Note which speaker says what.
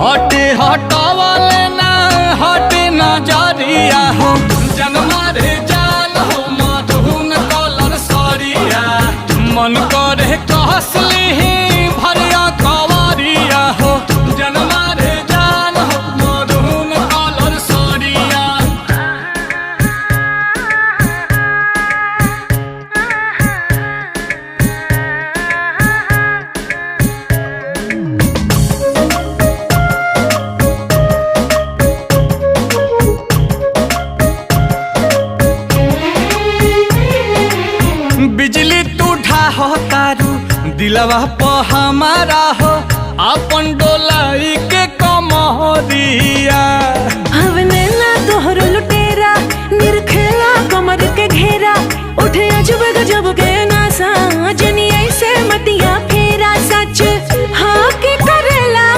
Speaker 1: हटे हटवाले ना हटे नजरिया हो जनमा रे जान हो मधुन कलर सरिया मन करे कहसली भरिया कवरिया हो जनमा रे जान हो मधुन कलर सरिया। बिजली टूठा हो तारू दिलवा प हमारा हो अपन डोलाई के कमरिया।